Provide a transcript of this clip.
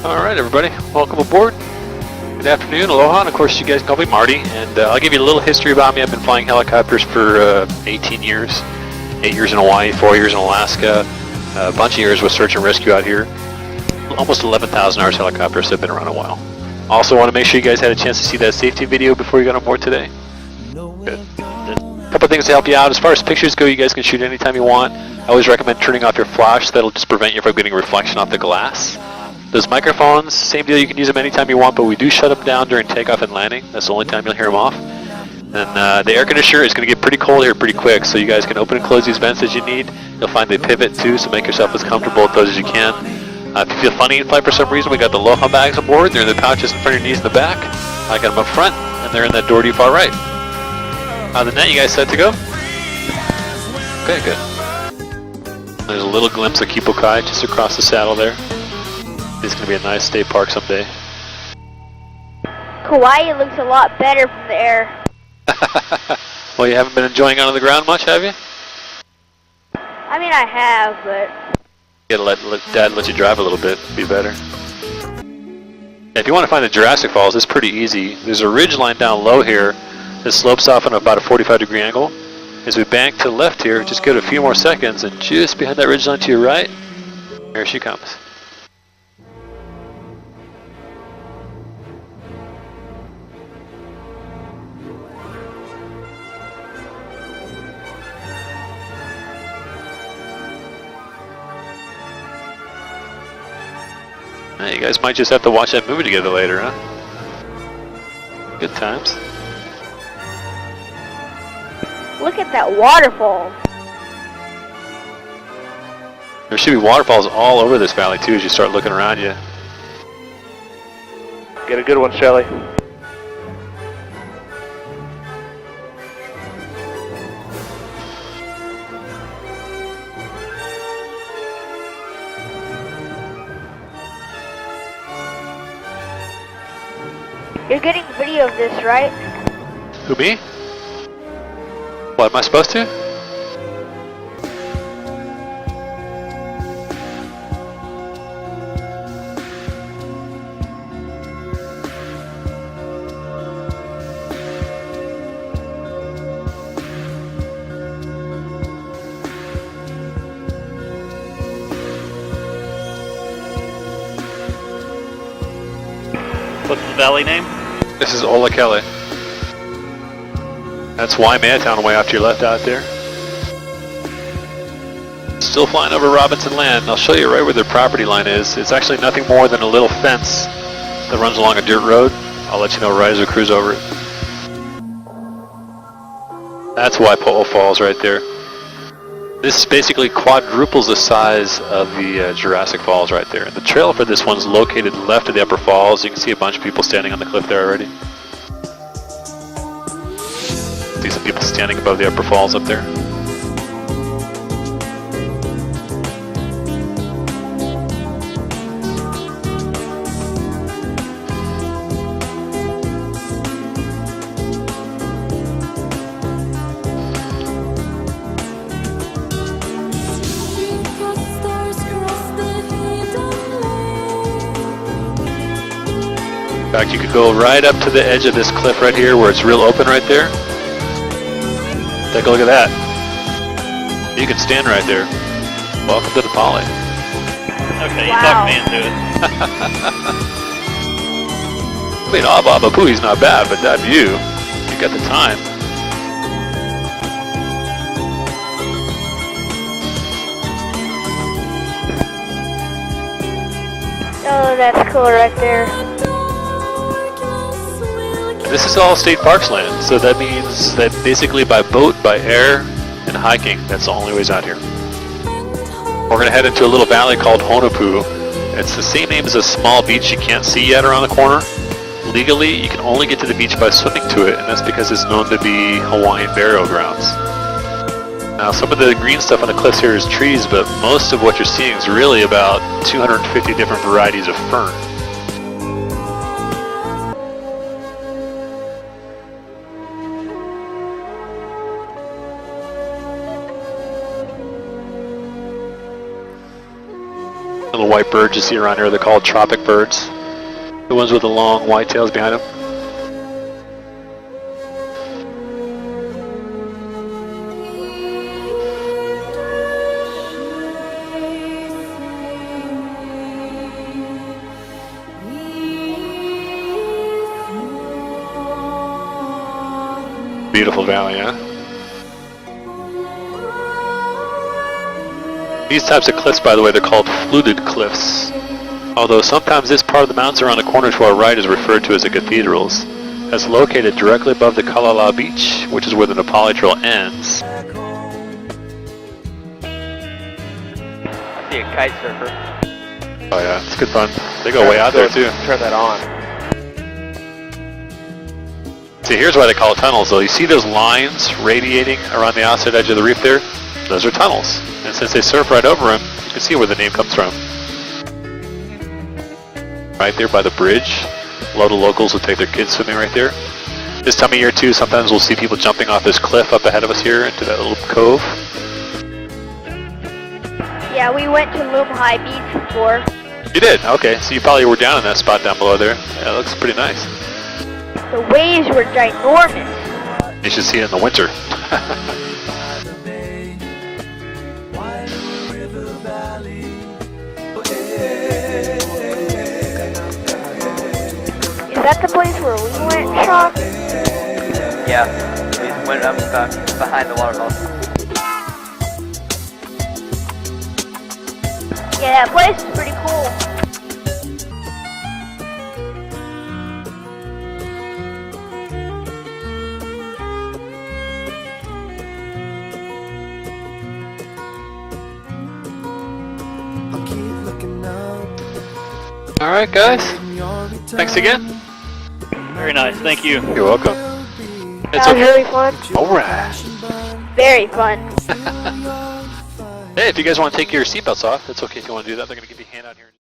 Alright everybody, welcome aboard. Good afternoon, aloha, and of course you guys can call me Marty, and I'll give you a little history about me. I've been flying helicopters for 18 years, 8 years in Hawaii, 4 years in Alaska, a bunch of years with search and rescue out here. Almost 11,000 hours helicopters, so I've been around a while. Also want to make sure you guys had a chance to see that safety video before you got on board today. Good. A couple of things to help you out. As far as pictures go, you guys can shoot anytime you want. I always recommend turning off your flash. That'll just prevent you from getting reflection off the glass. Those microphones, same deal, you can use them anytime you want, but we do shut them down during takeoff and landing. That's the only time you'll hear them off. And the air conditioner is going to get pretty cold here pretty quick, so you guys can open and close these vents as you need. You'll find they pivot too, so make yourself as comfortable with those as you can. If you feel funny in flight for some reason, we got the Aloha bags aboard. They're in the pouches in front of your knees in the back. I got them up front, and they're in that door to your far right. Other than that, you guys set to go? Okay, good. There's a little glimpse of Kauai just across the saddle there. It's going to be a nice state park someday. Kauai looks a lot better from the air. Well, you haven't been enjoying on the ground much, have you? I mean, I have, but... You gotta let Dad let you drive a little bit, be better. If you want to find the Jurassic Falls, it's pretty easy. There's a ridge line down low here that slopes off on about a 45-degree angle. As we bank to the left here, just give it a few more seconds, and just behind that ridge line to your right, there she comes. Hey, you guys might just have to watch that movie together later, huh? Good times. Look at that waterfall. There should be waterfalls all over this valley too as you start looking around you. Get a good one, Shelly. You're getting video of this, right? Who, me? What, am I supposed to? What's the valley name? This is Olakele. That's Waimea way off to your left out there. Still flying over Robinson Land. I'll show you right where their property line is. It's actually nothing more than a little fence that runs along a dirt road. I'll let you know right as we cruise over it. That's Waipo'o Falls right there. This basically quadruples the size of the Jurassic Falls right there. The trail for this one's located left of the upper falls. You can see a bunch of people standing on the cliff there already. See some people standing above the upper falls up there. In fact, you could go right up to the edge of this cliff right here where it's real open right there. Take a look at that. You can stand right there. Welcome to the Poly. Okay, you talked me into it. I mean, Ababa Pui's not bad, but that view, you got the time. Oh, that's cool right there. This is all state parks land, so that means that basically by boat, by air, and hiking, that's the only ways out here. We're going to head into a little valley called Honopu. It's the same name as a small beach you can't see yet around the corner. Legally, you can only get to the beach by swimming to it, and that's because it's known to be Hawaiian burial grounds. Now, some of the green stuff on the cliffs here is trees, but most of what you're seeing is really about 250 different varieties of fern. Little white giant birds you see around here, they're called tropic birds. The ones with the long white tails behind them. Beautiful valley, huh? These types of cliffs, by the way, they're called fluted cliffs. Although sometimes this part of the mountains around the corner to our right is referred to as the cathedrals. It's located directly above the Kauai beach, which is where the Nepali Trail ends. I see a kite surfer. Oh yeah, it's good fun. They go way out there too. Turn that on. See, here's why they call it tunnels though. You see those lines radiating around the outside edge of the reef there? Those are tunnels. And since they surf right over them, you can see where the name comes from. Right there by the bridge, a lot of locals will take their kids swimming right there. This time of year too, sometimes we'll see people jumping off this cliff up ahead of us here into that little cove. Yeah, we went to Kauai Beach before. You did? Okay, so you probably were down in that spot down below there. Yeah, it looks pretty nice. The waves were ginormous. You should see it in the winter. Is that the place where we went, Sean? Yeah, we went up behind the waterfall. Yeah, that place is pretty cool. Alright guys, thanks again. Very nice, thank you. You're welcome. It's That was okay. really fun. Alright. Very fun. Hey, if you guys want to take your seatbelts off, it's okay if you want to do that. They're going to give you a hand out here.